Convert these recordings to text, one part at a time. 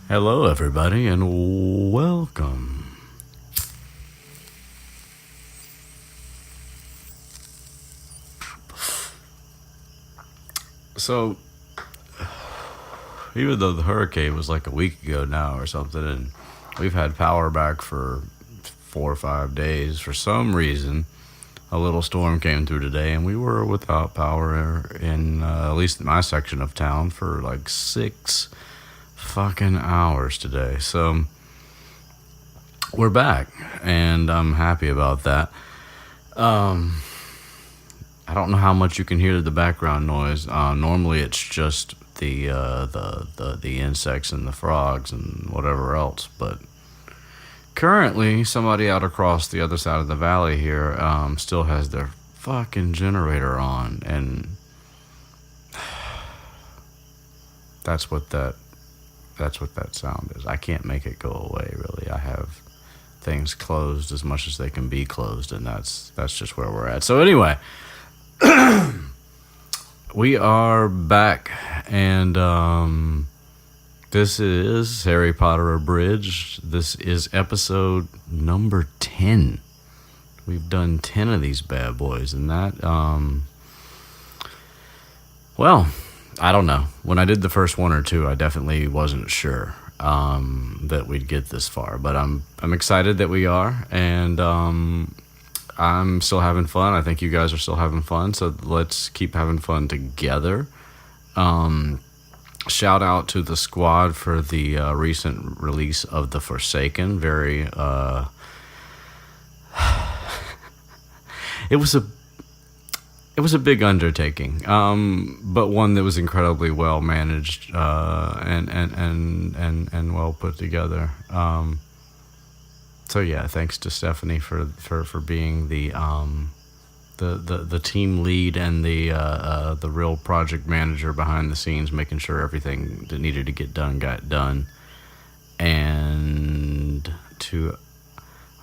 Hello, everybody, and welcome. So, even though the hurricane was like a week ago now or something, and we've had power back for 4 or 5 days, for some reason, a little storm came through today, and we were without power in at least my section of town for like 6 fucking hours today. So we're back, and I'm happy about that. I don't know how much you can hear the background noise. Normally, it's just the insects and the frogs and whatever else. But currently, somebody out across the other side of the valley here still has their fucking generator on, and that's what that sound is. I can't make it go away, really. I have things closed as much as they can be closed, and that's just where we're at. So anyway, we are back, and this is Harry Potter Abridged. This is episode number 10. We've done 10 of these bad boys, and that, well, I don't know. When I did the first one or two, I definitely wasn't sure that we'd get this far. But I'm excited that we are, and I'm still having fun. I think you guys are still having fun, so let's keep having fun together. Shout out to the Squwad for the recent release of The Forsaken. Very, it was a big undertaking, but one that was incredibly well managed and well put together. So yeah, thanks to Stephanie for being the team lead and the real project manager behind the scenes, making sure everything that needed to get done got done. And to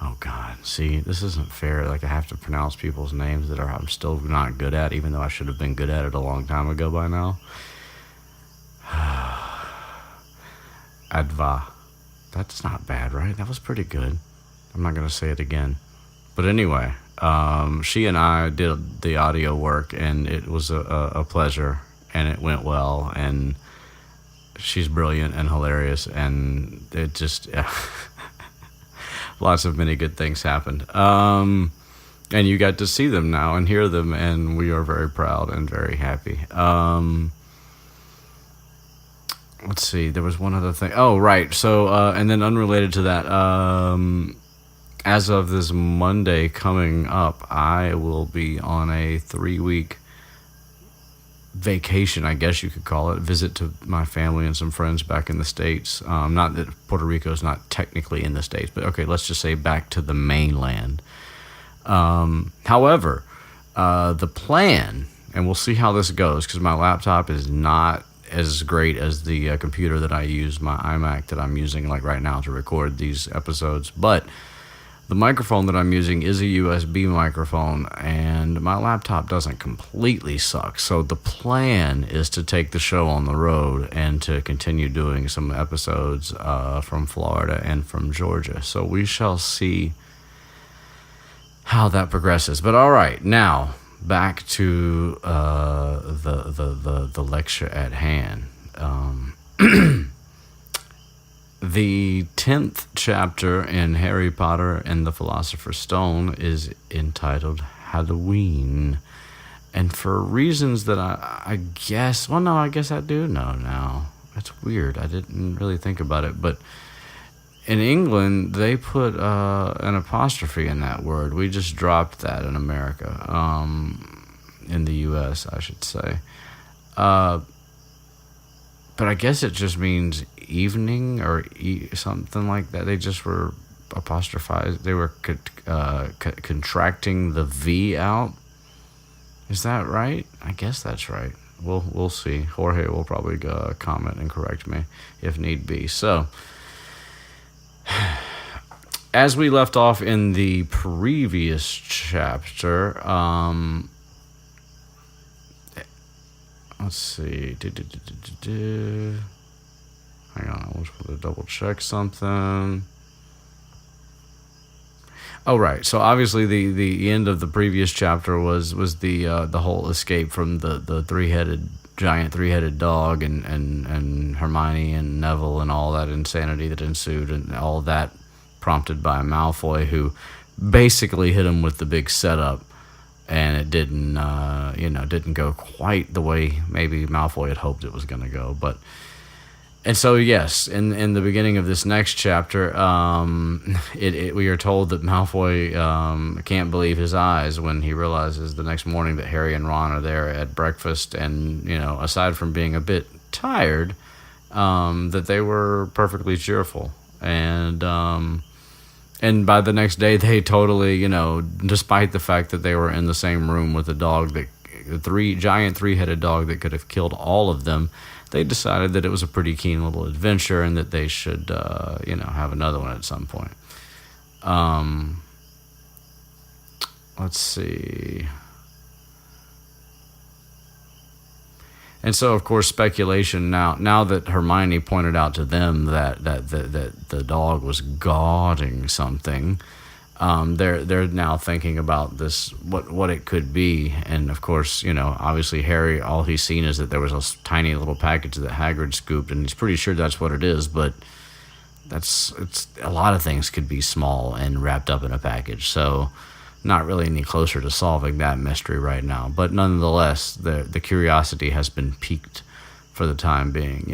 oh God, see, this isn't fair. Like, I have to pronounce people's names that I'm still not good at, even though I should have been good at it a long time ago by now. Adva. That's not bad, right? That was pretty good. I'm not going to say it again. But anyway, she and I did the audio work, and it was a pleasure, and it went well, and she's brilliant and hilarious, and it just... lots of many good things happened. And you got to see them now and hear them, and we are very proud and very happy. Let's see, there was one other thing. Oh, right. So, and then unrelated to that, as of this Monday coming up, I will be on a 3-week vacation, I guess you could call it, visit to my family and some friends back in the States. Not that Puerto Rico is not technically in the States, but okay, let's just say back to the mainland. However, the plan, and we'll see how this goes, because my laptop is not as great as the computer that I use, my iMac that I'm using like right now to record these episodes, but the microphone that I'm using is a USB microphone, and my laptop doesn't completely suck. So the plan is to take the show on the road and to continue doing some episodes from Florida and from Georgia. So we shall see how that progresses. But all right, now back to the lecture at hand. The 10th chapter in Harry Potter and the Philosopher's Stone is entitled Hallowe'en. And for reasons that I guess... Well, no, I guess I do know now. That's weird. I didn't really think about it. But in England, they put an apostrophe in that word. We just dropped that in America. In the U.S., I should say. But I guess it just means evening or something like that. They just were apostrophized. They were contracting the V out. Is that right? I guess that's right. We'll see. Jorge will probably comment and correct me if need be. So, as we left off in the previous chapter, let's see. Hang on, I was going to double check something. Oh, right. So obviously the end of the previous chapter was the whole escape from the giant three-headed dog and Hermione and Neville and all that insanity that ensued, and all that prompted by Malfoy, who basically hit him with the big setup, and it didn't go quite the way maybe Malfoy had hoped it was going to go. And so, yes, in the beginning of this next chapter, we are told that Malfoy can't believe his eyes when he realizes the next morning that Harry and Ron are there at breakfast, and, aside from being a bit tired, that they were perfectly cheerful. And by the next day, they totally, despite the fact that they were in the same room with the giant three-headed dog that could have killed all of them, they decided that it was a pretty keen little adventure and that they should, have another one at some point. Let's see. And so, of course, speculation now that Hermione pointed out to them that the dog was guarding something, they're now thinking about this, what it could be. And of course, obviously Harry, all he's seen is that there was a tiny little package that Hagrid scooped, and he's pretty sure that's what it is. But it's a lot of things could be small and wrapped up in a package. So not really any closer to solving that mystery right now. But nonetheless, the curiosity has been piqued for the time being.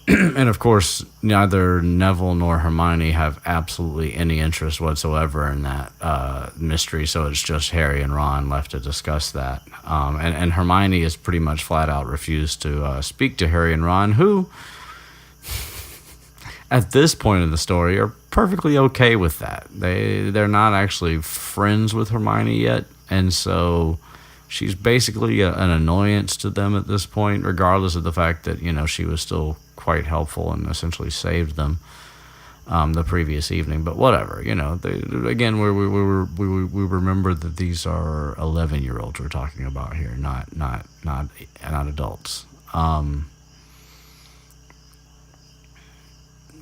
And of course, neither Neville nor Hermione have absolutely any interest whatsoever in that mystery, so it's just Harry and Ron left to discuss that. And Hermione has pretty much flat out refused to speak to Harry and Ron, who, at this point in the story, are perfectly okay with that. They're not actually friends with Hermione yet, and so she's basically an annoyance to them at this point, regardless of the fact that she was still quite helpful and essentially saved them the previous evening. But whatever, again, we remember that these are 11-year-olds we're talking about here, not adults.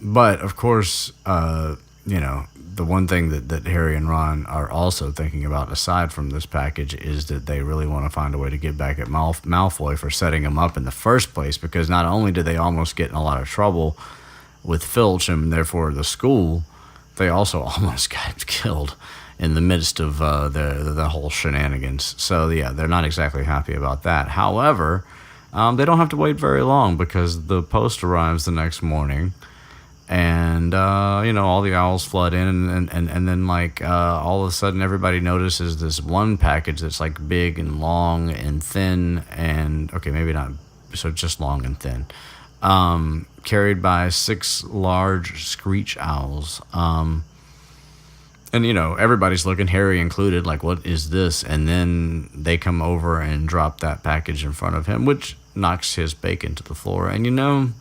But of course, the one thing that Harry and Ron are also thinking about, aside from this package, is that they really want to find a way to get back at Malfoy for setting him up in the first place, because not only did they almost get in a lot of trouble with Filch and therefore the school, they also almost got killed in the midst of the whole shenanigans. So yeah, they're not exactly happy about that. However, they don't have to wait very long, because the post arrives the next morning. And, all the owls flood in, and then, all of a sudden everybody notices this one package that's, big and long and thin and, okay, maybe not, so just long and thin, carried by 6 large screech owls. And, everybody's looking, Harry included, what is this? And then they come over and drop that package in front of him, which knocks his bacon to the floor. And,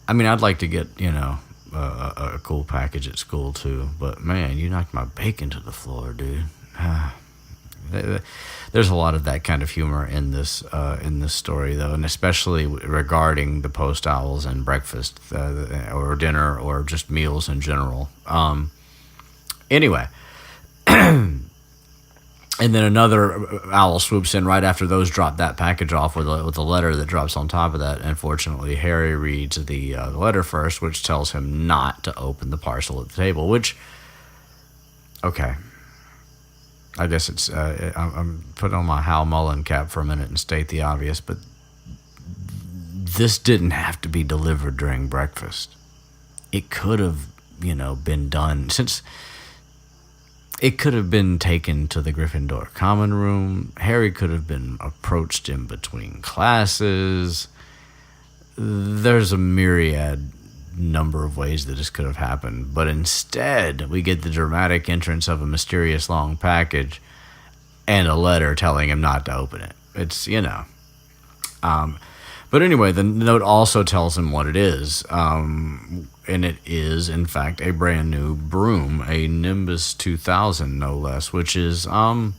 I mean, I'd like to get, a cool package at school too, but man, you knocked my bacon to the floor, dude. There's a lot of that kind of humor in this story, though, and especially regarding the post owls and breakfast or dinner or just meals in general. Anyway. And then another owl swoops in right after those drop that package off with a letter that drops on top of that. Unfortunately, Harry reads the letter first, which tells him not to open the parcel at the table, which, okay. I guess it's, I'm putting on my Hal Mullen cap for a minute and state the obvious, but this didn't have to be delivered during breakfast. It could have, been done, since it could have been taken to the Gryffindor common room. Harry could have been approached in between classes. There's a myriad number of ways that this could have happened, but instead we get the dramatic entrance of a mysterious long package and a letter telling him not to open it. It's, But anyway, the note also tells him what it is. And it is, in fact, a brand new broom, a Nimbus 2000, no less, which is top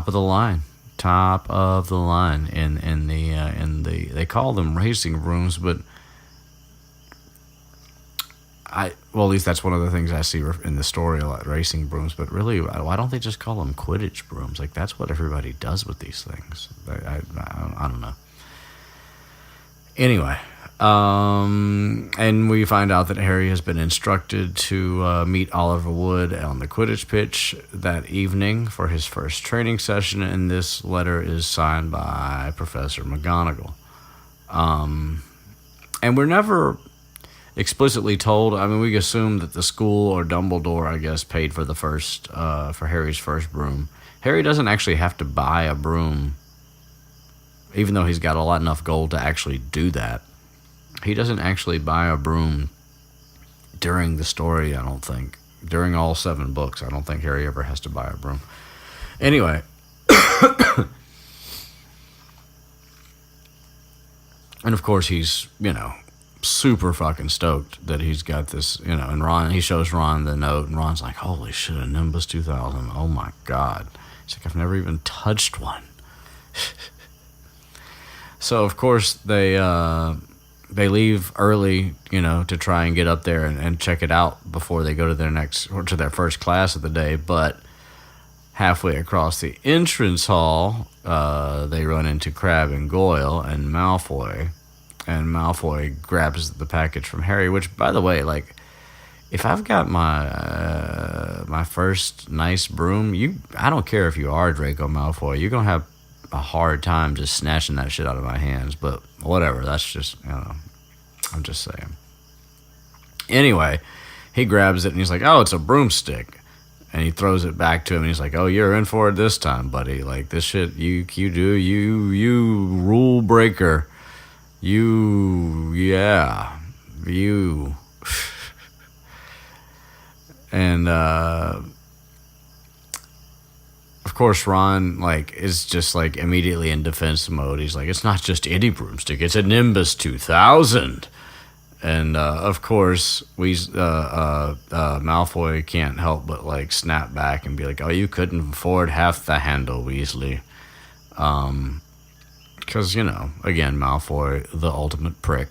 of the line. Top of the line in the they call them racing brooms, but at least that's one of the things I see in the story a lot, racing brooms. But really, why don't they just call them Quidditch brooms? Like, that's what everybody does with these things. I don't know. Anyway, and we find out that Harry has been instructed to meet Oliver Wood on the Quidditch pitch that evening for his first training session, and this letter is signed by Professor McGonagall. And we're never explicitly told. I mean, we assume that the school or Dumbledore, I guess, paid for the first for Harry's first broom. Harry doesn't actually have to buy a broom, even though he's got enough gold to actually do that. He doesn't actually buy a broom during the story, I don't think. During all 7 books, I don't think Harry ever has to buy a broom. Anyway. And of course he's, super fucking stoked that he's got this, and he shows Ron the note, and Ron's like, holy shit, a Nimbus 2000, oh my god. He's like, I've never even touched one. So of course they leave early, to try and get up there and check it out before they go to their first class of the day. But halfway across the entrance hall, they run into Crabbe and Goyle and Malfoy. And Malfoy grabs the package from Harry, which, by the way, like, if I've got my first nice broom, I don't care if you are Draco Malfoy, you're gonna have a hard time just snatching that shit out of my hands. But whatever, that's just, I'm just saying. Anyway, he grabs it and he's like, oh, it's a broomstick. And he throws it back to him and he's like, oh, you're in for it this time, buddy. Like, this shit, you rule breaker. And, of course, Ron, is just, immediately in defense mode. He's like, it's not just any broomstick, it's a Nimbus 2000. And, of course, Malfoy can't help but, snap back and be like, oh, you couldn't afford half the handle, Weasley. Because, again, Malfoy, the ultimate prick.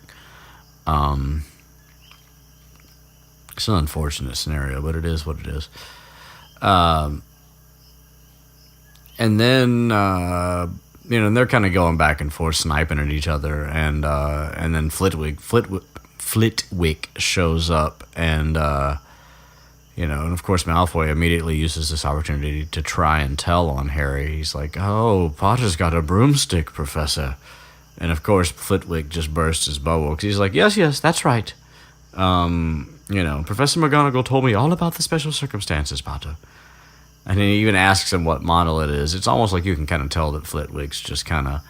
It's an unfortunate scenario, but it is what it is. And then, and they're kind of going back and forth, sniping at each other, and then Flitwick shows up, and and of course Malfoy immediately uses this opportunity to try and tell on Harry. He's like, "Oh, Potter's got a broomstick, Professor," and of course Flitwick just bursts his bubble because he's like, "Yes, that's right. Professor McGonagall told me all about the special circumstances, Potter." And he even asks him what model it is. It's almost like you can kind of tell that Flitwick's just kind of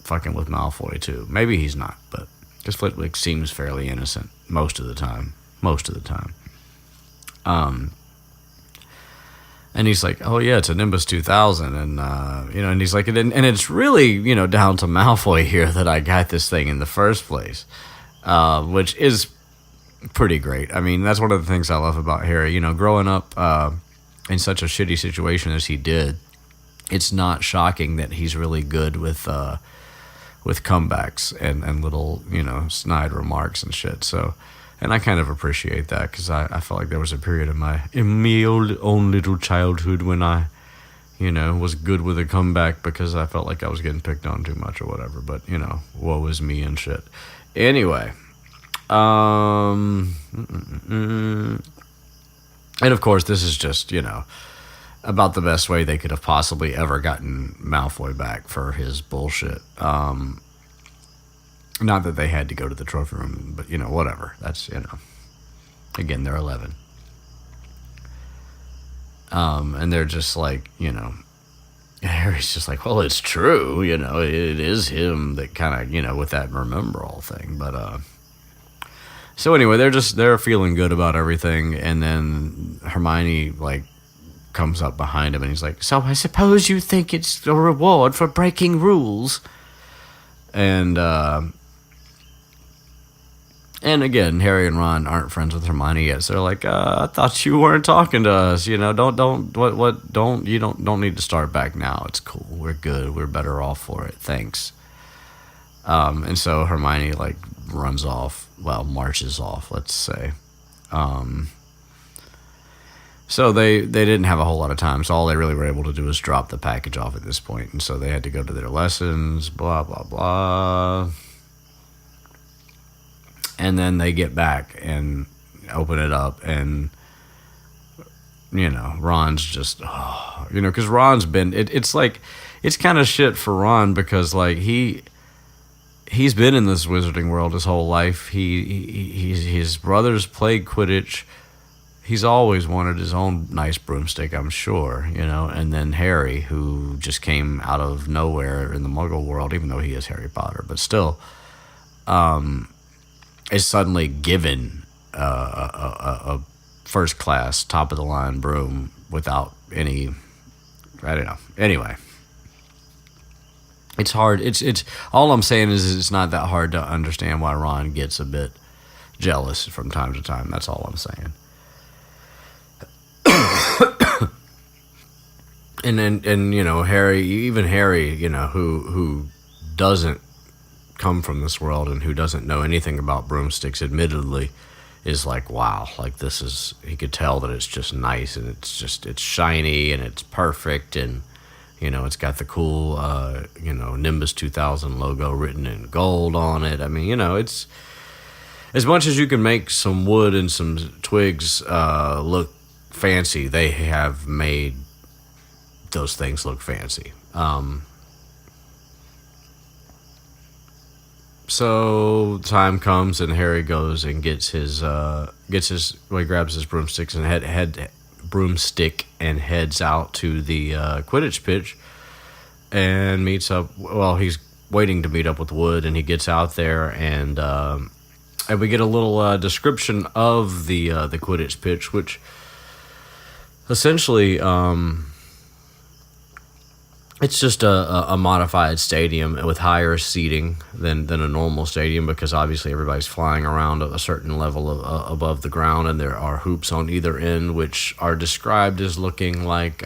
fucking with Malfoy too. Maybe he's not, but because Flitwick seems fairly innocent most of the time. And he's like, oh yeah, it's a Nimbus 2000, and and he's like, and it's really down to Malfoy here that I got this thing in the first place, which is pretty great. I mean, that's one of the things I love about Harry. Growing up in such a shitty situation as he did, it's not shocking that he's really good with comebacks and little snide remarks and shit. So. And I kind of appreciate that because I felt like there was a period in my own little childhood when I, was good with a comeback because I felt like I was getting picked on too much or whatever. But, woe is me and shit. Anyway. And of course, this is just, about the best way they could have possibly ever gotten Malfoy back for his bullshit. Not that they had to go to the trophy room, but, whatever. That's, again, they're 11. And they're just like, Harry's just like, well, it's true, it is him that kind of, with that remember all thing. But, so anyway, they're feeling good about everything. And then Hermione, comes up behind him and he's like, so I suppose you think it's a reward for breaking rules? And again, Harry and Ron aren't friends with Hermione yet. So they're like, I thought you weren't talking to us. You know, don't need to start back now. It's cool. We're good. We're better off for it. Thanks. And so Hermione like runs off. Well, marches off. Let's say. So they didn't have a whole lot of time. So all they really were able to do was drop the package off at this point. And so they had to go to their lessons. Blah blah blah. And then they get back and open it up, and you know, Ron's just, because Ron's been. It's like, it's kind of shit for Ron because like he's been in this wizarding world his whole life. His brothers played Quidditch. He's always wanted his own nice broomstick, I'm sure, And then Harry, who just came out of nowhere in the Muggle world, even though he is Harry Potter, but still, is suddenly given a first class, top of the line broom without any, I don't know. Anyway, it's hard. It's all I'm saying is it's not that hard to understand why Ron gets a bit jealous from time to time. That's all I'm saying. And then Harry, who doesn't come from this world and who doesn't know anything about broomsticks, admittedly, is like, wow, like this is, he could tell that it's just nice and it's shiny and it's perfect, and it's got the cool Nimbus 2000 logo written in gold on it. I mean, it's as much as you can make some wood and some twigs look fancy, they have made those things look fancy. So time comes and Harry goes and gets his he grabs his broomstick and heads out to the Quidditch pitch and meets up. Well, he's waiting to meet up with Wood, and he gets out there, and we get a little description of the Quidditch pitch, which essentially it's just a modified stadium with higher seating than a normal stadium, because obviously everybody's flying around a certain level above the ground, and there are hoops on either end, which are described as looking like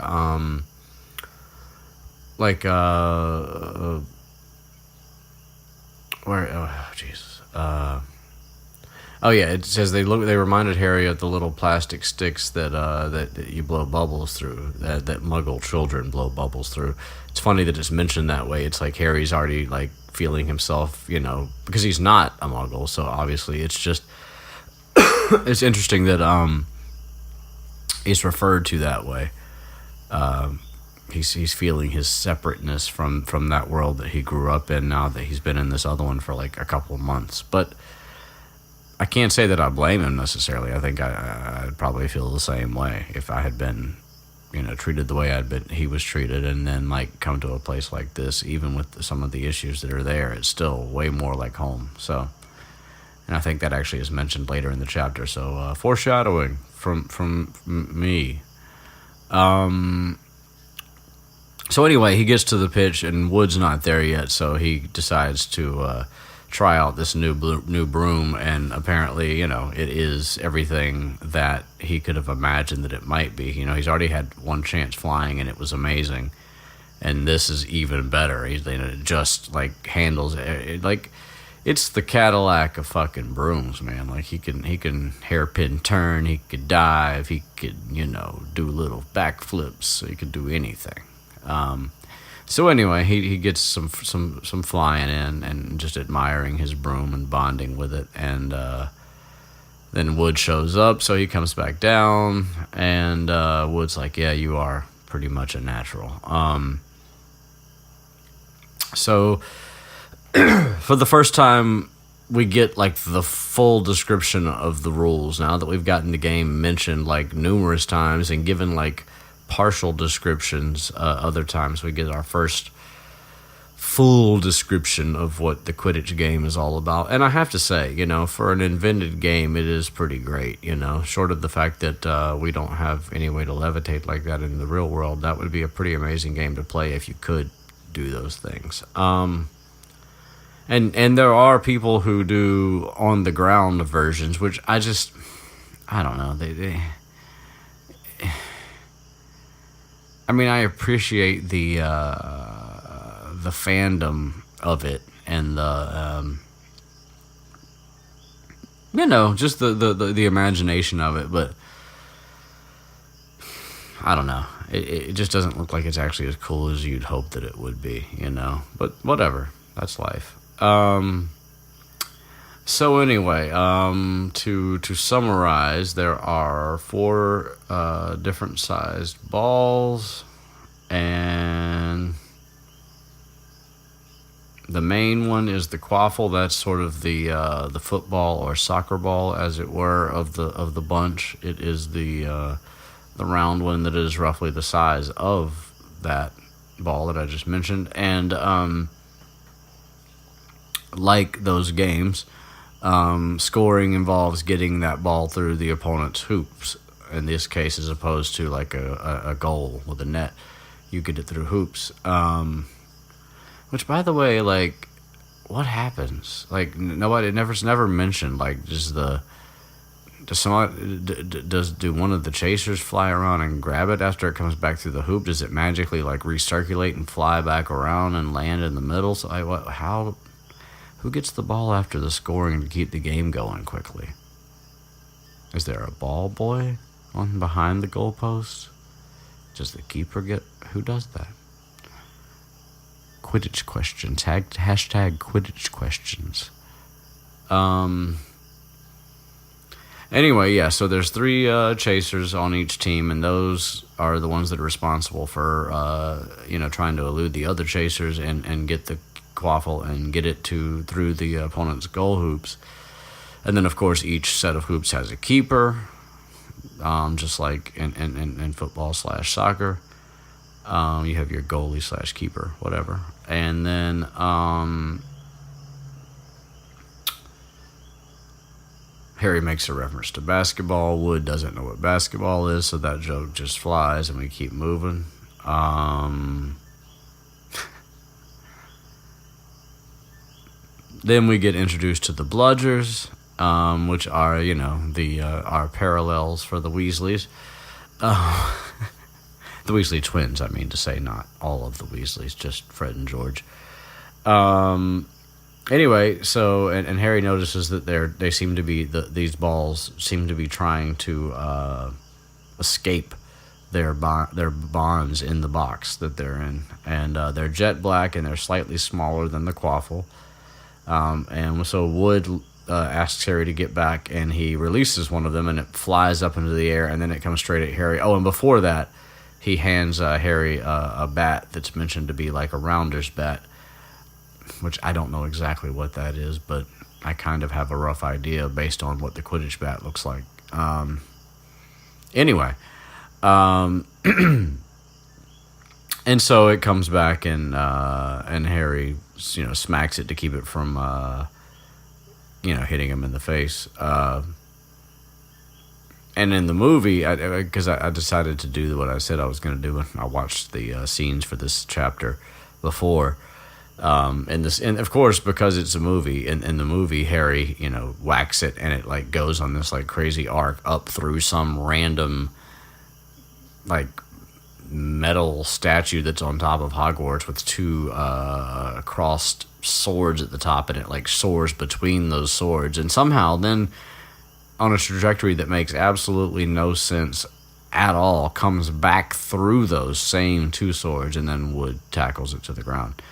it says they reminded Harry of the little plastic sticks that you blow bubbles through, that Muggle children blow bubbles through. It's funny that it's mentioned that way. It's like Harry's already like feeling himself, because he's not a Muggle, so obviously it's just it's interesting that he's referred to that way. He's feeling his separateness from that world that he grew up in, now that he's been in this other one for like a couple of months. But I can't say that I blame him necessarily. I think I'd probably feel the same way if I had been, treated the way he was treated, and then like come to a place like this. Even with some of the issues that are there, it's still way more like home. So, and I think that actually is mentioned later in the chapter. So foreshadowing from me. So anyway, he gets to the pitch and Wood's not there yet, so he decides to try out this new broom, and apparently, it is everything that he could have imagined that it might be. He's already had one chance flying, and it was amazing, and this is even better. It just like handles it like it's the Cadillac of fucking brooms, man. Like he can hairpin turn, he could dive, he could do little backflips, so he could do anything. So anyway, he gets some flying in and just admiring his broom and bonding with it, and then Wood shows up, so he comes back down, and Wood's like, yeah, you are pretty much a natural. So for the first time, we get like the full description of the rules, now that we've gotten the game mentioned like numerous times and given like partial descriptions. Other times we get our first full description of what the Quidditch game is all about, and I have to say, for an invented game, it is pretty great. Short of the fact that we don't have any way to levitate like that in the real world, that would be a pretty amazing game to play if you could do those things. And there are people who do on the ground versions, which I don't know. I mean, I appreciate the fandom of it and the just the imagination of it, but I don't know. It just doesn't look like it's actually as cool as you'd hope that it would be, But whatever, that's life. So anyway, to summarize, there are 4 different sized balls, and the main one is the quaffle. That's sort of the football or soccer ball, as it were, of the bunch. It is the round one that is roughly the size of that ball that I just mentioned, and like those games, scoring involves getting that ball through the opponent's hoops. In this case, as opposed to like a goal with a net, you get it through hoops. Which, by the way, like, what happens? Like, nobody never mentioned. Like, just do one of the chasers fly around and grab it after it comes back through the hoop? Does it magically like recirculate and fly back around and land in the middle? So, who gets the ball after the scoring to keep the game going quickly? Is there a ball boy on behind the goalpost? Does the keeper get... Who does that? Quidditch questions. Hashtag Quidditch questions. Anyway, yeah, so there's 3 chasers on each team, and those are the ones that are responsible for, trying to elude the other chasers and get the quaffle and get it through the opponent's goal hoops. And then, of course, each set of hoops has a keeper, just like in football / soccer. You have your goalie / keeper, whatever. And then Harry makes a reference to basketball. Wood doesn't know what basketball is, so that joke just flies, and we keep moving. Then we get introduced to the Bludgers, which are, our parallels for the Weasleys. The Weasley twins, I mean to say, not all of the Weasleys, just Fred and George. Anyway, so and Harry notices that they seem to be these balls seem to be trying to escape their bonds in the box that they're in, and they're jet black and they're slightly smaller than the quaffle. And so Wood asks Harry to get back, and he releases one of them, and it flies up into the air, and then it comes straight at Harry. Oh, and before that, he hands Harry a bat that's mentioned to be like a rounder's bat, which I don't know exactly what that is, but I kind of have a rough idea based on what the Quidditch bat looks like. Anyway, and so it comes back, and Harry, smacks it to keep it from, hitting him in the face. And in the movie, because I decided to do what I said I was going to do, and I watched the scenes for this chapter before. And of course, because it's a movie, in the movie, Harry, whacks it, and it like goes on this like crazy arc up through some random like metal statue that's on top of Hogwarts with 2 crossed swords at the top, and it like soars between those swords, and somehow then, on a trajectory that makes absolutely no sense at all, comes back through those same 2 swords, and then Wood tackles it to the ground.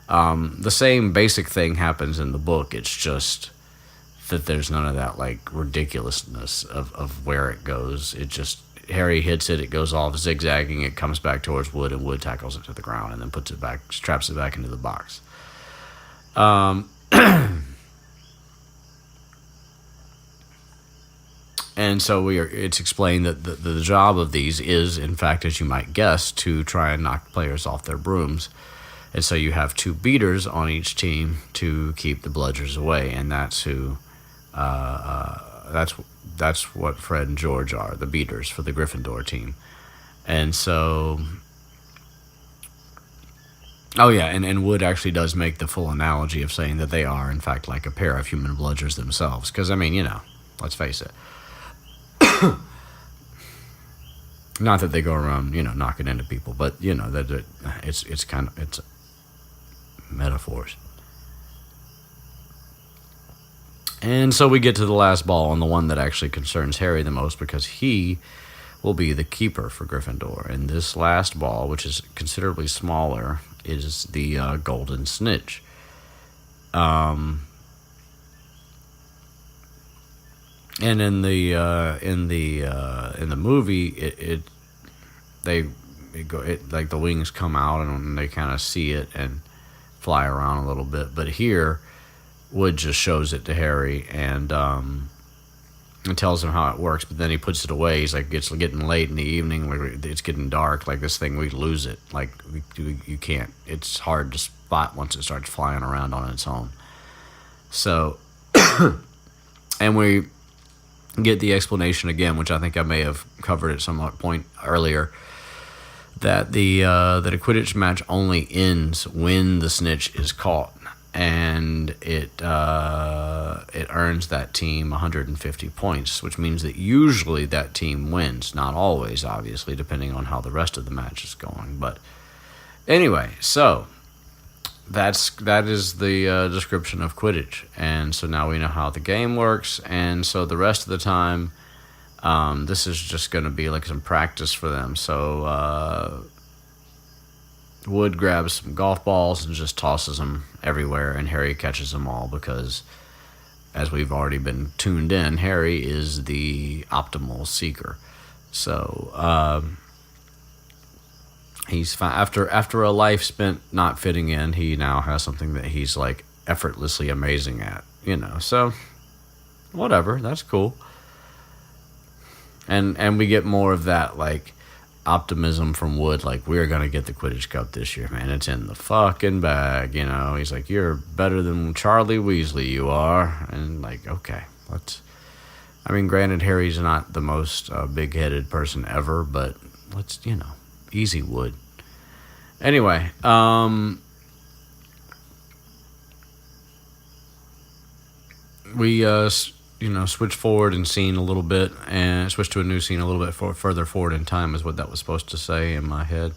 The same basic thing happens in the book. It's just that there's none of that like ridiculousness of where it goes. It just, Harry hits it, it goes off zigzagging, it comes back towards Wood, and Wood tackles it to the ground and then puts it back, straps it back into the box. And so it's explained that the job of these is, in fact, as you might guess, to try and knock players off their brooms. And so you have 2 beaters on each team to keep the Bludgers away, and that's who, that's what Fred and George are, the beaters for the Gryffindor team. And so Oh, yeah, and Wood actually does make the full analogy of saying that they are, in fact, like a pair of human bludgers themselves. Because, I mean, let's face it. Not that they go around, knocking into people, but, that it's metaphors. And so we get to the last ball, and the one that actually concerns Harry the most, because he will be the keeper for Gryffindor. And this last ball, which is considerably smaller, is the golden snitch. And in the movie, like the wings come out and they kind of see it and fly around a little bit. But here, Wood just shows it to Harry and tells him how it works. But then he puts it away. He's like, it's getting late in the evening. It's getting dark. Like this thing, we lose it. Like you can't. It's hard to spot once it starts flying around on its own. So, and we get the explanation again, which I think I may have covered at some point earlier, that that a Quidditch match only ends when the snitch is caught, and it earns that team 150 points, which means that usually that team wins. Not always, obviously, depending on how the rest of the match is going. But anyway, so that is the description of Quidditch, and so now we know how the game works. And so the rest of the time, this is just going to be like some practice for them. So Wood grabs some golf balls and just tosses them everywhere, and Harry catches them all because, as we've already been tuned in, Harry is the optimal seeker. So he's after a life spent not fitting in, he now has something that he's like effortlessly amazing at, So whatever, that's cool. And we get more of that like optimism from Wood, like, we're gonna get the Quidditch Cup this year, man. It's in the fucking bag, He's like, you're better than Charlie Weasley, you are. And like, okay, granted, Harry's not the most big-headed person ever, but let's, easy, Wood. Anyway, we switch forward in scene a little bit, and switch to a new scene a little bit further forward in time is what that was supposed to say in my head.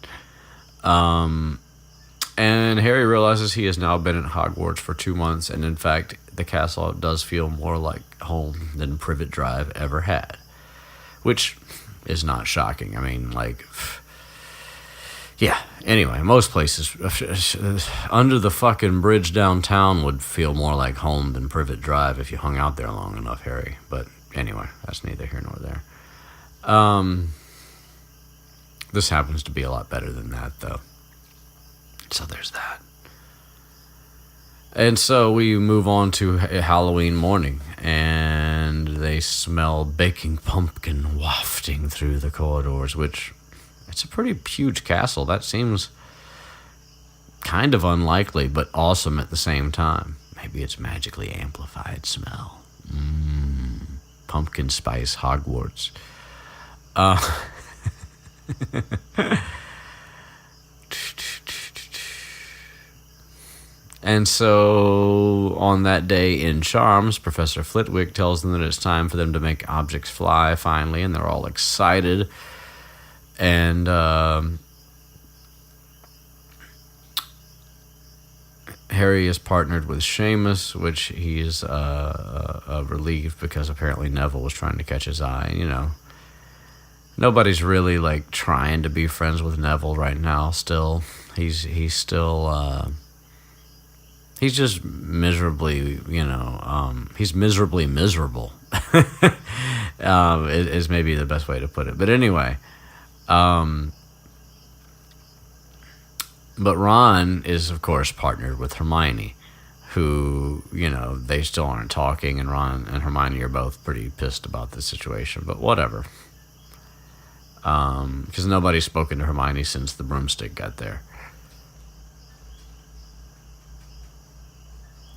And Harry realizes he has now been at Hogwarts for 2 months, and in fact, the castle does feel more like home than Privet Drive ever had, which is not shocking. Yeah, anyway, most places under the fucking bridge downtown would feel more like home than Privet Drive if you hung out there long enough, Harry. But anyway, that's neither here nor there. This happens to be a lot better than that, though. So there's that. And so we move on to Halloween morning, and they smell baking pumpkin wafting through the corridors, which... it's a pretty huge castle. That seems kind of unlikely, but awesome at the same time. Maybe it's magically amplified smell. Pumpkin spice Hogwarts. And so on that day in Charms, Professor Flitwick tells them that it's time for them to make objects fly finally, and they're all excited. And Harry is partnered with Seamus, which he is relieved because apparently Neville was trying to catch his eye. Nobody's really like trying to be friends with Neville right now. Still, he's just miserably, he's miserably miserable. Is maybe the best way to put it. But anyway. But Ron is, of course, partnered with Hermione, who, they still aren't talking, and Ron and Hermione are both pretty pissed about this situation, but whatever. Because nobody's spoken to Hermione since the broomstick got there.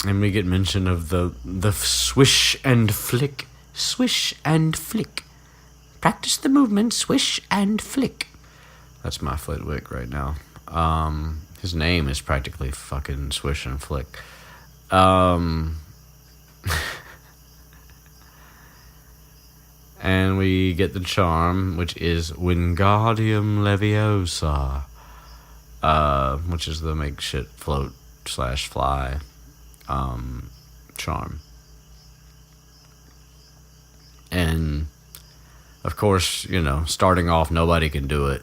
And we get mention of the swish and flick. Swish and flick. Practice the movement, swish and flick. That's my Flitwick right now. His name is practically fucking Swish and Flick. And we get the charm, which is Wingaaaarium Levioooosaaa, which is the make shit float / fly charm. And of course, starting off, nobody can do it.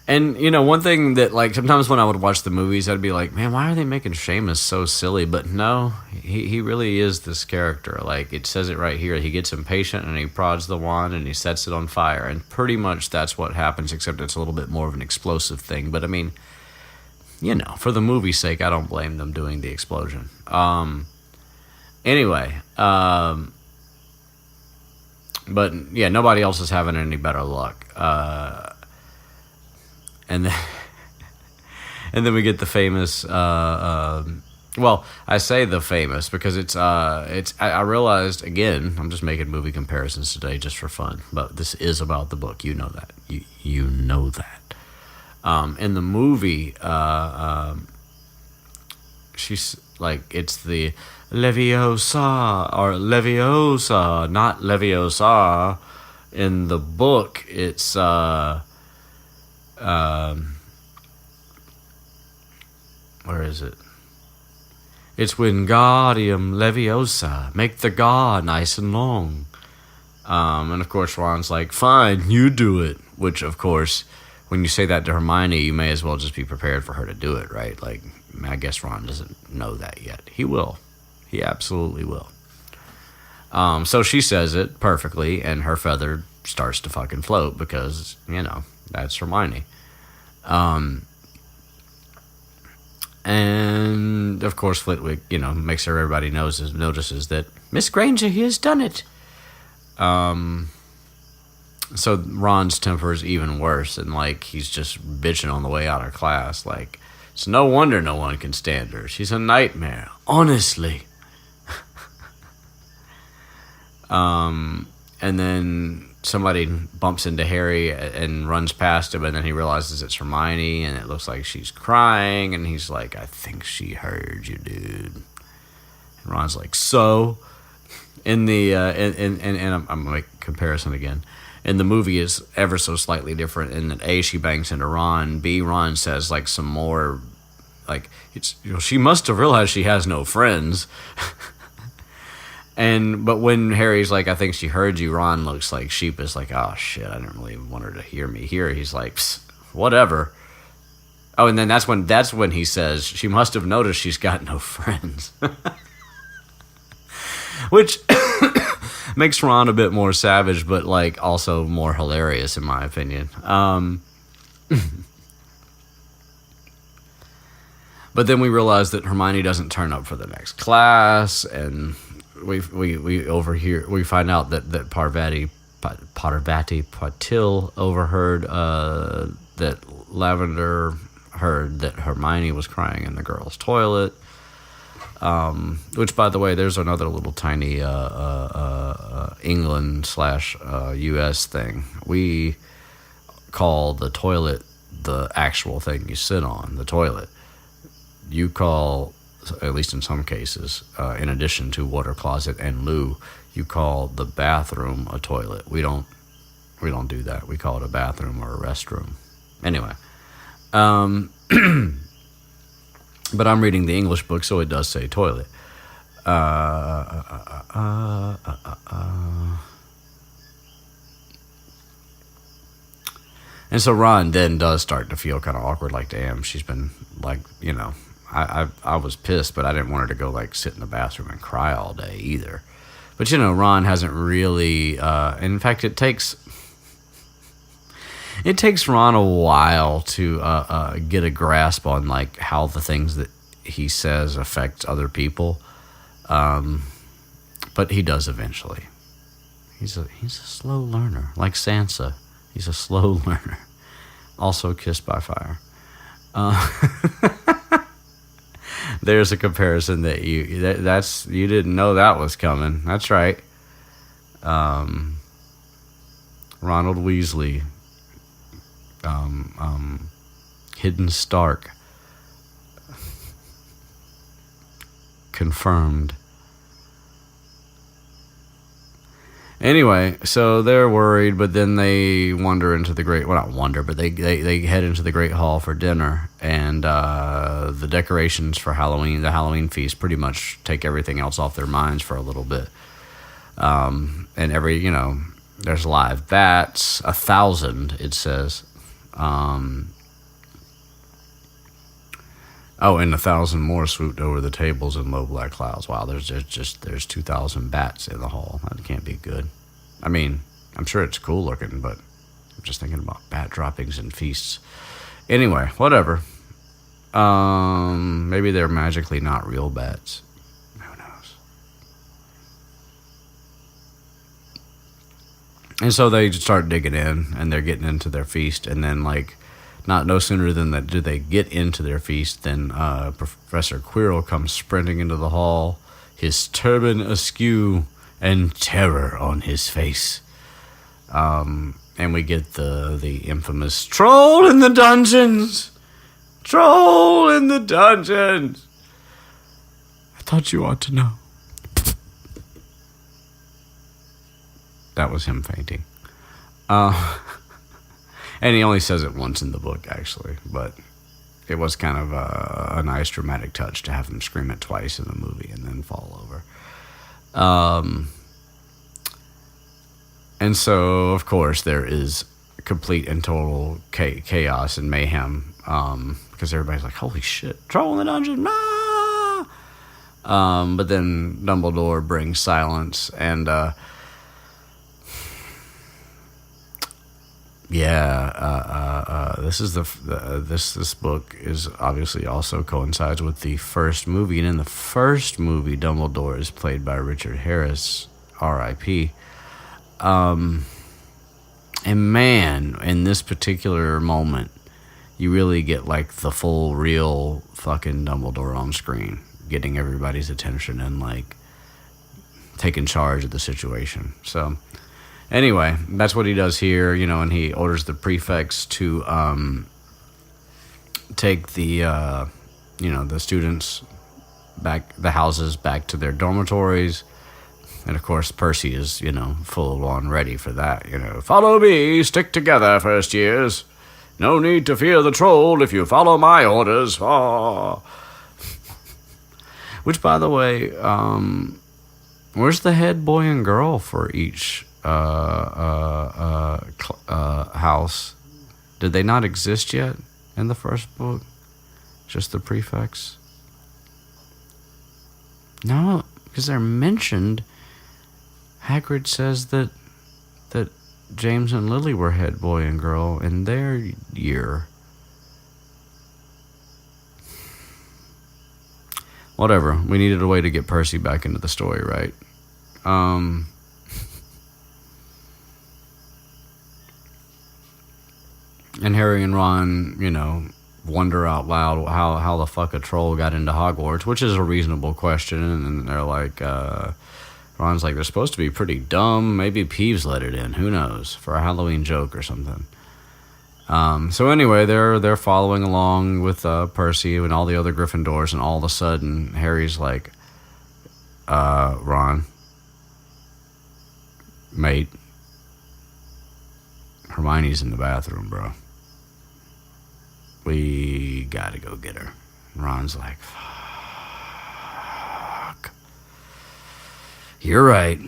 And, one thing that, like, sometimes when I would watch the movies, I'd be like, man, why are they making Seamus so silly? But no, he really is this character. Like, it says it right here. He gets impatient and he prods the wand and he sets it on fire. And pretty much that's what happens, except it's a little bit more of an explosive thing. But, I mean, for the movie's sake, I don't blame them doing the explosion. Anyway, but, yeah, nobody else is having any better luck. And then we get the famous. Well, I say the famous because it's. I realized again. I'm just making movie comparisons today just for fun, but this is about the book. You know that. You know that. In the movie, she's like it's the Levioooosaaa or Levioooosaaa, not Levioooosaaa. In the book, it's. Where is it? It's Wingaaaarium Levioooosaaa. Make the ga nice and long. And of course Ron's like, fine, you do it. Which of course, when you say that to Hermione, you may as well just be prepared for her to do it, right? Like, I guess Ron doesn't know that yet. He will. He absolutely will. So she says it perfectly, and her feather starts to fucking float because, that's Hermione. And of course Flitwick, makes sure everybody notices that Miss Granger, he has done it. So Ron's temper is even worse, and like he's just bitching on the way out of class. Like, it's no wonder no one can stand her. She's a nightmare, honestly. And then somebody bumps into Harry and runs past him, and then he realizes it's Hermione, and it looks like she's crying, and he's like, I think she heard you, dude. And Ron's like, so? In the, and I'm going to make a comparison again. In the movie, it's ever so slightly different in that A, she bangs into Ron, B, Ron says, like, some more, like, it's, she must have realized she has no friends. But when Harry's like, I think she heard you, Ron looks like sheepish, like, oh shit, I didn't really want her to hear me here. He's like, whatever. Oh, and then that's when he says, she must have noticed she's got no friends. Which makes Ron a bit more savage, but like also more hilarious in my opinion. But then we realize that Hermione doesn't turn up for the next class, and we find out that Parvati Patil overheard that Lavender heard that Hermione was crying in the girls' toilet. Which, by the way, there's another little tiny England/US thing. We call the toilet the actual thing you sit on, the toilet. You call, at least in some cases, in addition to water closet and loo, you call the bathroom a toilet. We don't do that. We call it a bathroom or a restroom. Anyway, but I'm reading the English book, so it does say toilet. And so Ron then does start to feel kind of awkward, like, damn, she's been, like, I was pissed, but I didn't want her to go, like, sit in the bathroom and cry all day either. But, Ron hasn't really, in fact, it takes Ron a while to get a grasp on, like, how the things that he says affect other people. But he does eventually. He's a slow learner, like Sansa. He's a slow learner. Also kissed by fire. There's a comparison that you didn't know that was coming. That's right. Ronald Weasley Hidden Stark. Confirmed. Anyway, so they're worried, but then they wander into the great... Well, not wander, but they head into the Great Hall for dinner. And the decorations for Halloween, the Halloween feast, pretty much take everything else off their minds for a little bit. And there's live bats, 1,000, it says. And 1,000 more swooped over the tables in low black clouds. Wow, there's 2,000 bats in the hall. That can't be good. I mean, I'm sure it's cool looking, but I'm just thinking about bat droppings and feasts. Anyway, whatever. Maybe they're magically not real bats. Who knows? And so they start digging in, and they're getting into their feast, and then no sooner than that do they get into their feast than Professor Quirrell comes sprinting into the hall, his turban askew and terror on his face. And we get the infamous troll in the dungeons! Troll in the dungeons! I thought you ought to know. That was him fainting. And he only says it once in the book, actually. But it was kind of a nice dramatic touch to have him scream it twice in the movie and then fall over. And so, of course, there is complete and total chaos and mayhem. Because everybody's like, holy shit, troll in the dungeon, nah! But then Dumbledore brings silence and... this book is obviously also coincides with the first movie, and in the first movie, Dumbledore is played by Richard Harris, R.I.P. And man, in this particular moment, you really get the full, real fucking Dumbledore on screen, getting everybody's attention and taking charge of the situation. So. Anyway, that's what he does here, and he orders the prefects to take the students the houses back to their dormitories. And of course, Percy is, full on ready for that, Follow me, stick together, first years. No need to fear the troll if you follow my orders. Oh. Which, by the way, where's the head boy and girl for each house? Did they not exist yet in the first book? Just the prefects? No, because they're mentioned. Hagrid says that James and Lily were head boy and girl in their year. Whatever. We needed a way to get Percy back into the story, right? And Harry and Ron, wonder out loud how the fuck a troll got into Hogwarts, which is a reasonable question. And they're like, Ron's like, they're supposed to be pretty dumb. Maybe Peeves let it in. Who knows? For a Halloween joke or something. So anyway, they're following along with Percy and all the other Gryffindors, and all of a sudden, Harry's like, Ron, mate, Hermione's in the bathroom, bro. We gotta go get her. And Ron's like, fuck. You're right.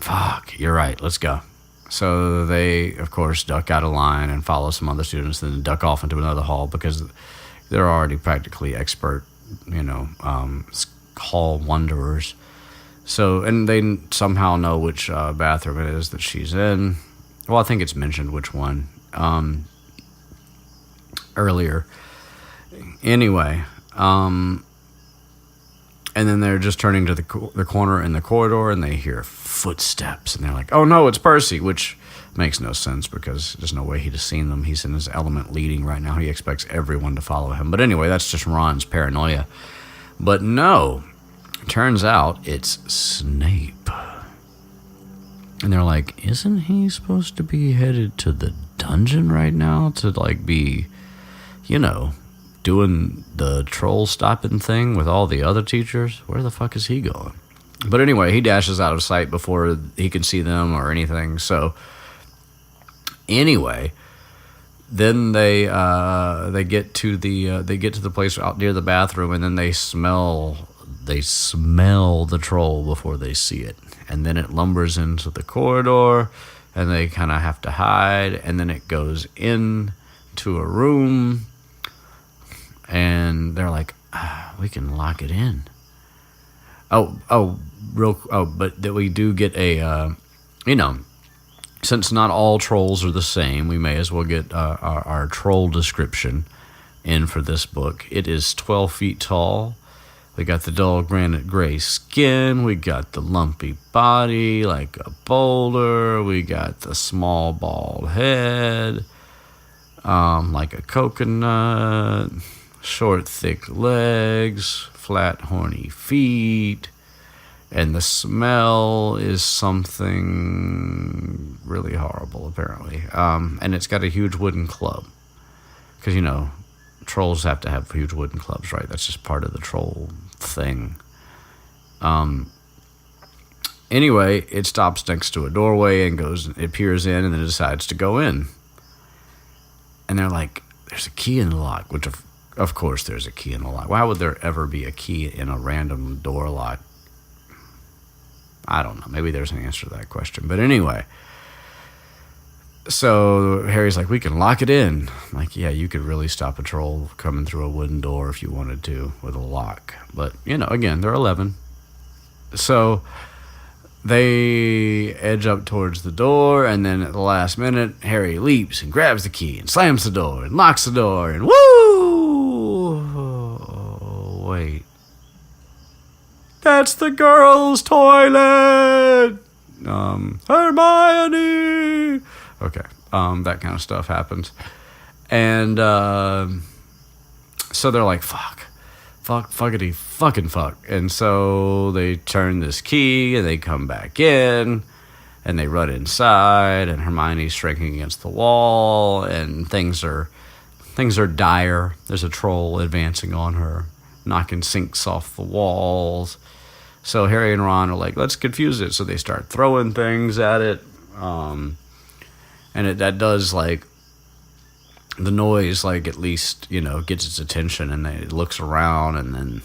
Fuck, you're right. Let's go. So they, of course, duck out of line and follow some other students, then duck off into another hall because they're already practically expert, hall wanderers. So, and they somehow know which bathroom it is that she's in. Well, I think it's mentioned which one earlier. Anyway, and then they're just turning to the corner in the corridor, and they hear footsteps, and they're like, oh no, it's Percy, which makes no sense because there's no way he'd have seen them. He's in his element leading right now. He expects everyone to follow him. But anyway, that's just Ron's paranoia. But no, turns out it's Snape. And they're like, isn't he supposed to be headed to the dungeon right now to be, doing the troll stopping thing with all the other teachers. Where the fuck is he going? But anyway, he dashes out of sight before he can see them or anything. So anyway, then they get to the place out near the bathroom, and then they smell the troll before they see it, and then it lumbers into the corridor, and they kind of have to hide, and then it goes in to a room, and they're like, we can lock it in. But that we do get a, since not all trolls are the same, we may as well get our troll description in for this book. It is 12 feet tall. We got the dull granite gray skin. We got the lumpy body like a boulder. We got the small bald head, like a coconut. Short, thick legs, flat, horny feet. And the smell is something really horrible, apparently. And it's got a huge wooden club. Because, trolls have to have huge wooden clubs, right? That's just part of the troll thing. Anyway, it stops next to a doorway and it peers in, and then it decides to go in. And they're like, there's a key in the lock, which of course there's a key in the lock. Why would there ever be a key in a random door lock? I don't know. Maybe there's an answer to that question. But anyway, so Harry's like, we can lock it in. I'm like, yeah, you could really stop a troll coming through a wooden door if you wanted to with a lock. But, again, they're 11. So they edge up towards the door, and then at the last minute, Harry leaps and grabs the key and slams the door and locks the door and woo! Wait. That's the girls' toilet! Hermione! Okay, that kind of stuff happens. And so they're like, fuckity, fucking fuck. And so they turn this key, and they come back in, and they run inside, and Hermione's shrinking against the wall, and things are dire. There's a troll advancing on her, knocking sinks off the walls. So Harry and Ron are like, let's confuse it. So they start throwing things at it. And that does, like, the noise, like, at least, gets its attention. And it looks around, and then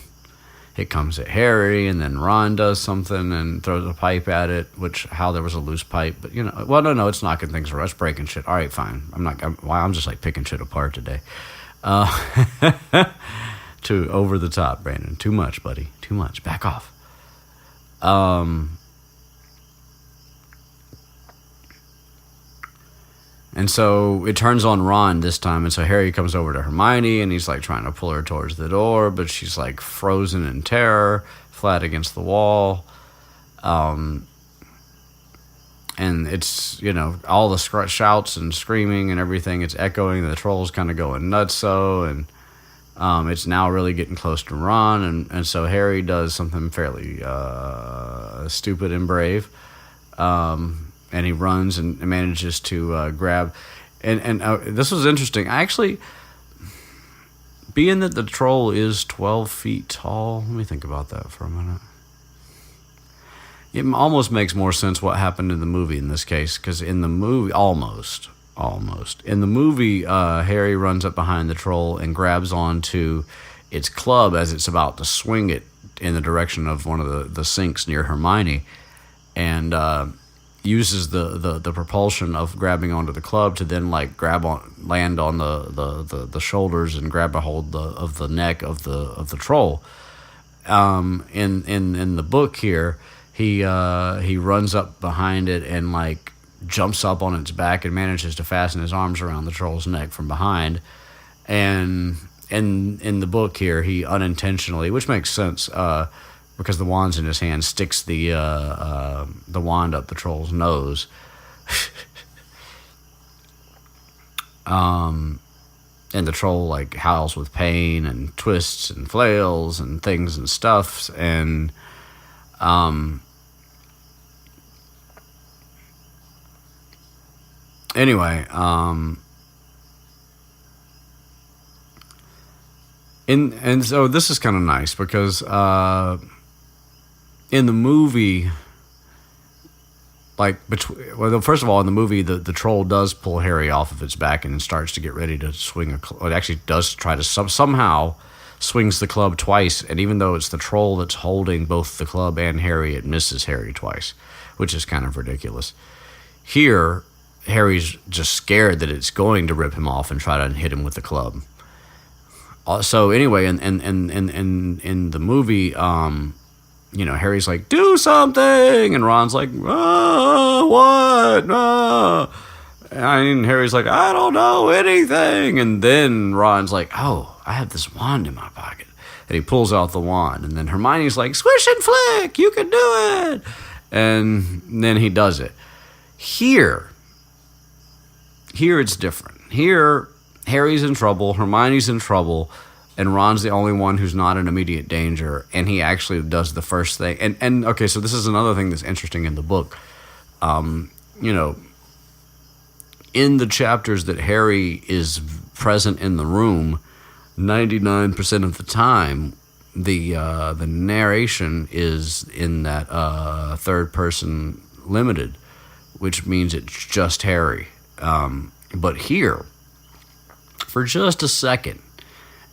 it comes at Harry. And then Ron does something and throws a pipe at it, how there was a loose pipe. But, no, it's knocking things around. It's breaking shit. All right, fine. I'm just, like, picking shit apart today. Too over the top, Brandon. Too much, buddy. Too much. Back off. And so it turns on Ron this time, and so Harry comes over to Hermione, and he's like trying to pull her towards the door, but she's like frozen in terror, flat against the wall. And it's, all the shouts and screaming and everything, it's echoing, the troll's kind of going nutso, and it's now really getting close to Ron, and so Harry does something fairly stupid and brave, and he runs and manages to grab, and this was interesting. Actually, being that the troll is 12 feet tall, let me think about that for a minute. It almost makes more sense what happened in the movie in this case, because in the movie, almost. In the movie, Harry runs up behind the troll and grabs onto its club as it's about to swing it in the direction of one of the sinks near Hermione, and uses the propulsion of grabbing onto the club to then like land on the shoulders and grab a hold of the neck of the troll. In the book here, he runs up behind it and like jumps up on its back and manages to fasten his arms around the troll's neck from behind. And in the book here, he unintentionally, which makes sense, because the wand's in his hand, sticks the wand up the troll's nose. And the troll like howls with pain and twists and flails and things and stuffs, and anyway, And so this is kind of nice because in the movie, like first of all, in the movie, the troll does pull Harry off of its back and starts to get ready to swing it actually does try to somehow swings the club twice, and even though it's the troll that's holding both the club and Harry, it misses Harry twice, which is kind of ridiculous. Here, Harry's just scared that it's going to rip him off and try to hit him with the club. So anyway, in the movie, Harry's like, do something, and Ron's like, what? And Harry's like, I don't know anything. And then Ron's like, oh, I have this wand in my pocket. And he pulls out the wand. And then Hermione's like, swish and flick, you can do it. And then he does it. Here it's different. Here, Harry's in trouble, Hermione's in trouble, and Ron's the only one who's not in immediate danger. And he actually does the first thing. And okay, so this is another thing that's interesting in the book. In the chapters that Harry is present in the room, 99% of the time, the narration is in that third person limited, which means it's just Harry. But here, for just a second,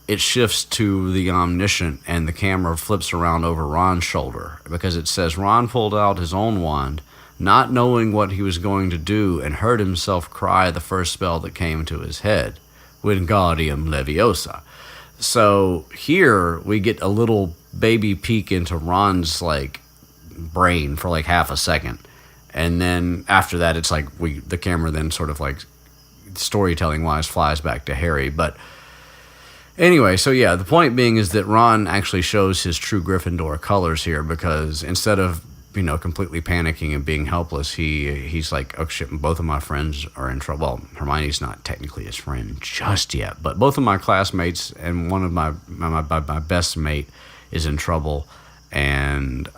it shifts to the omniscient, and the camera flips around over Ron's shoulder because it says Ron pulled out his own wand, not knowing what he was going to do, and heard himself cry the first spell that came to his head, Wingaaaarium Levioooosaaa. So here we get a little baby peek into Ron's brain for half a second, and then after that it's like the camera then sort of storytelling wise flies back to Harry. But anyway, so yeah, the point being is that Ron actually shows his true Gryffindor colors here, because instead of completely panicking and being helpless, he's like, oh shit, both of my friends are in trouble. Well, Hermione's not technically his friend just yet, but both of my classmates and one of my best mate is in trouble, and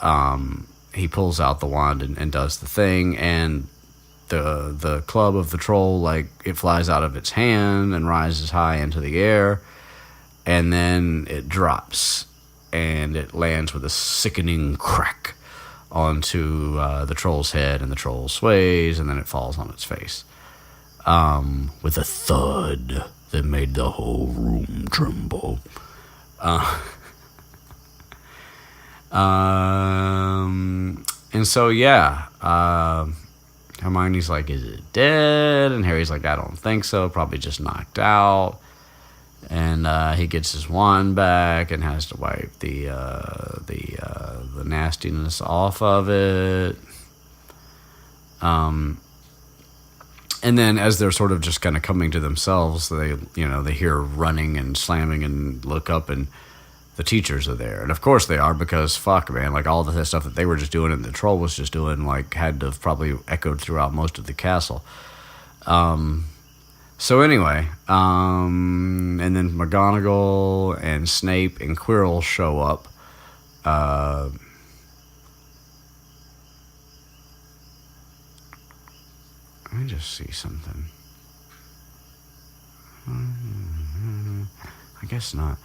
he pulls out the wand and does the thing, and the club of the troll, it flies out of its hand and rises high into the air, and then it drops, and it lands with a sickening crack onto the troll's head, and the troll sways, and then it falls on its face with a thud that made the whole room tremble. And so Hermione's like, is it dead? And Harry's like, I don't think so, probably just knocked out. And he gets his wand back and has to wipe the nastiness off of it. And then as they're sort of just kind of coming to themselves, they hear running and slamming and look up, and the teachers are there. And of course they are, because fuck, man, all the stuff that they were just doing and the troll was just doing, had to have probably echoed throughout most of the castle. So anyway, and then McGonagall and Snape and Quirrell show up. Let me just see something. I guess not.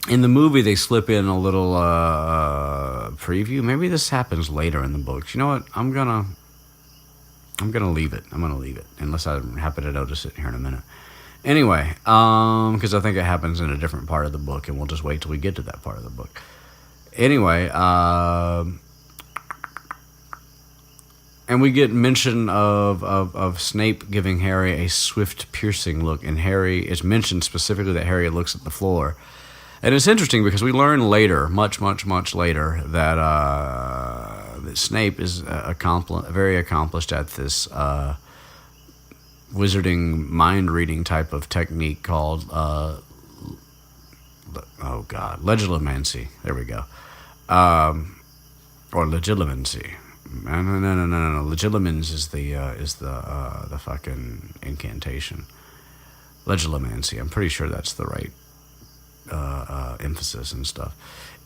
In the movie, they slip in a little preview. Maybe this happens later in the books. You know what? I'm gonna leave it. Unless I happen to notice it here in a minute. Anyway, because I think it happens in a different part of the book, and we'll just wait till we get to that part of the book. Anyway, and we get mention of Snape giving Harry a swift, piercing look, and it's mentioned specifically that Harry looks at the floor. And it's interesting because we learn later, much, much, much later, that Snape is very accomplished at this wizarding mind-reading type of technique called, legilimency. There we go. Or legilimency. No. Legilimens is the fucking incantation. Legilimency. I'm pretty sure that's the right emphasis and stuff.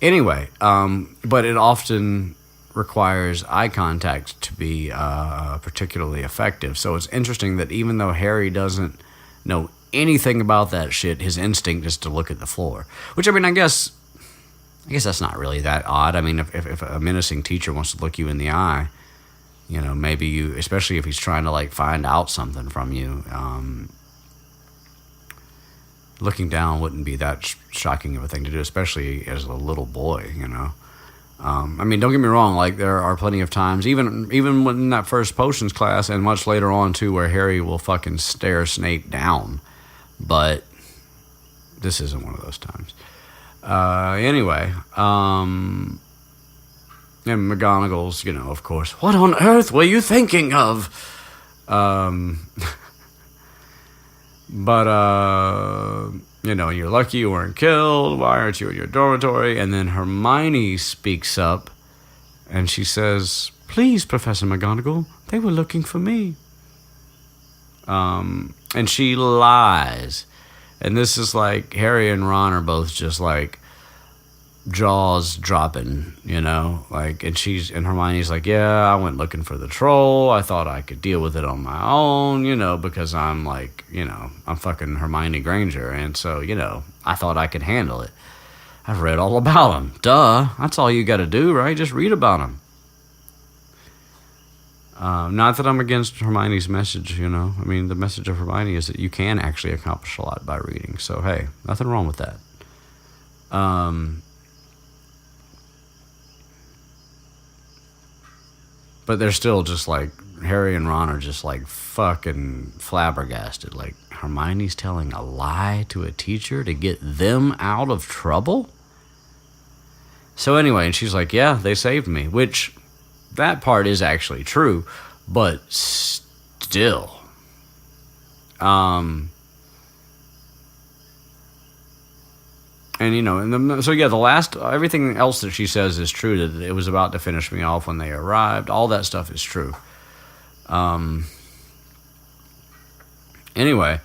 Anyway, but it often requires eye contact to be particularly effective. So it's interesting that even though Harry doesn't know anything about that shit, his instinct is to look at the floor. Which, I mean, I guess that's not really that odd. I mean, if a menacing teacher wants to look you in the eye, you know, maybe you, especially if he's trying to, like, find out something from you, looking down wouldn't be that shocking of a thing to do, especially as a little boy, you know. I mean, don't get me wrong, like, there are plenty of times, even in that first potions class, and much later on, too, where Harry will fucking stare Snape down. But this isn't one of those times. Anyway, and McGonagall's, you know, of course, what on earth were you thinking of? But, you know, you're lucky you weren't killed. Why aren't you in your dormitory? And then Hermione speaks up, and she says, please, Professor McGonagall, they were looking for me. And she lies. And this is like, Harry and Ron are both just like, jaws dropping, you know, like, and Hermione's like, yeah, I went looking for the troll. I thought I could deal with it on my own, you know, because I'm like, you know, I'm fucking Hermione Granger, and so, you know, I thought I could handle it. I've read all about them. Duh, that's all you got to do, right? Just read about them. Not that I'm against Hermione's message, you know. I mean, the message of Hermione is that you can actually accomplish a lot by reading. So, hey, nothing wrong with that. But they're still just like, Harry and Ron are just like fucking flabbergasted. Like, Hermione's telling a lie to a teacher to get them out of trouble? So anyway, and she's like, yeah, they saved me. Which, that part is actually true. But still. And, you know, so yeah, everything else that she says is true. That it was about to finish me off when they arrived. All that stuff is true. Anyway,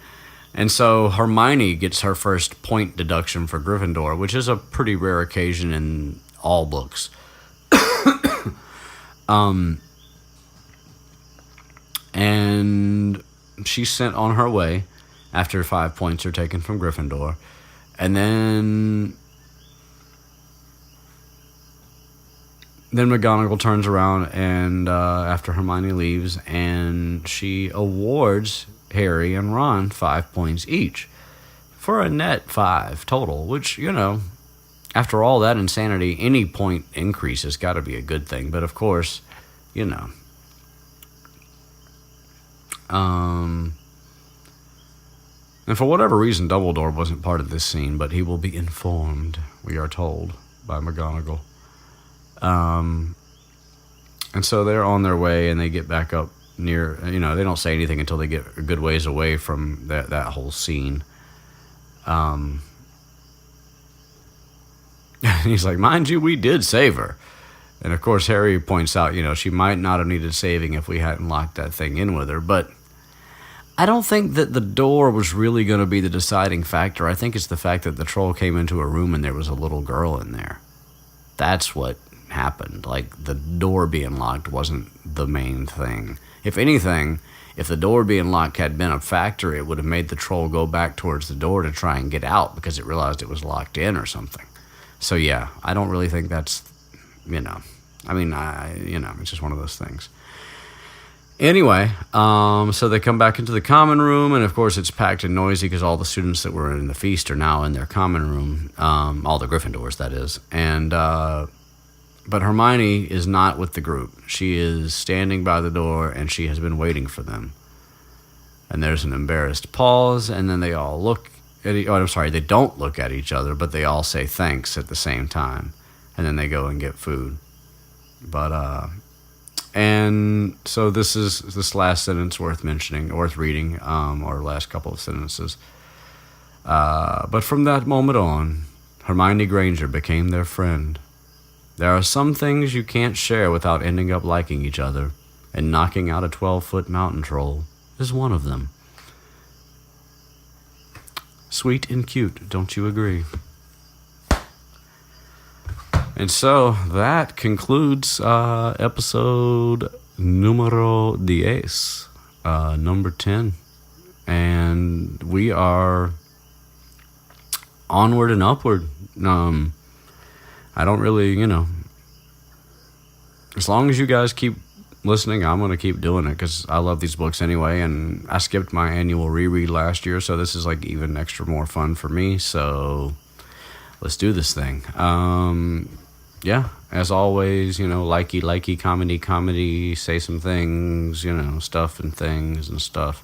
and so Hermione gets her first point deduction for Gryffindor, which is a pretty rare occasion in all books. And she's sent on her way after 5 points are taken from Gryffindor. And then McGonagall turns around and after Hermione leaves, and she awards Harry and Ron 5 points each for a net 5 total, which, you know, after all that insanity, any point increase has got to be a good thing. But of course, you know, and for whatever reason, Dumbledore wasn't part of this scene, but he will be informed, we are told, by McGonagall. And so they're on their way, and they get back up near, you know, they don't say anything until they get a good ways away from that whole scene. And he's like, mind you, we did save her. And of course, Harry points out, you know, she might not have needed saving if we hadn't locked that thing in with her, but I don't think that the door was really going to be the deciding factor. I think it's the fact that the troll came into a room and there was a little girl in there. That's what happened. Like, the door being locked wasn't the main thing. If anything, if the door being locked had been a factor, it would have made the troll go back towards the door to try and get out because it realized it was locked in or something. So yeah, I don't really think that's, you know, I mean, you know, it's just one of those things. Anyway, so they come back into the common room, and of course it's packed and noisy because all the students that were in the feast are now in their common room, all the Gryffindors, that is. And but Hermione is not with the group. She is standing by the door, and she has been waiting for them. And there's an embarrassed pause, and then they all look at they don't look at each other, but they all say thanks at the same time, and then they go and get food. But and so this last sentence worth mentioning, worth reading, or last couple of sentences. But from that moment on, Hermione Granger became their friend. There are some things you can't share without ending up liking each other, and knocking out a 12-foot mountain troll is one of them. Sweet and cute, don't you agree? And so that concludes episode numero 10, number 10. and we are onward and upward. I don't really, as long as you guys keep listening, I'm going to keep doing it because I love these books anyway, and I skipped my annual reread last year, so this is like even extra more fun for me, so let's do this thing. Yeah, as always, likey, comedy, say some things, stuff and things and stuff.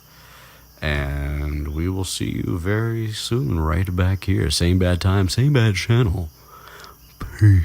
And we will see you very soon right back here. Same bad time, same bad channel. Peace.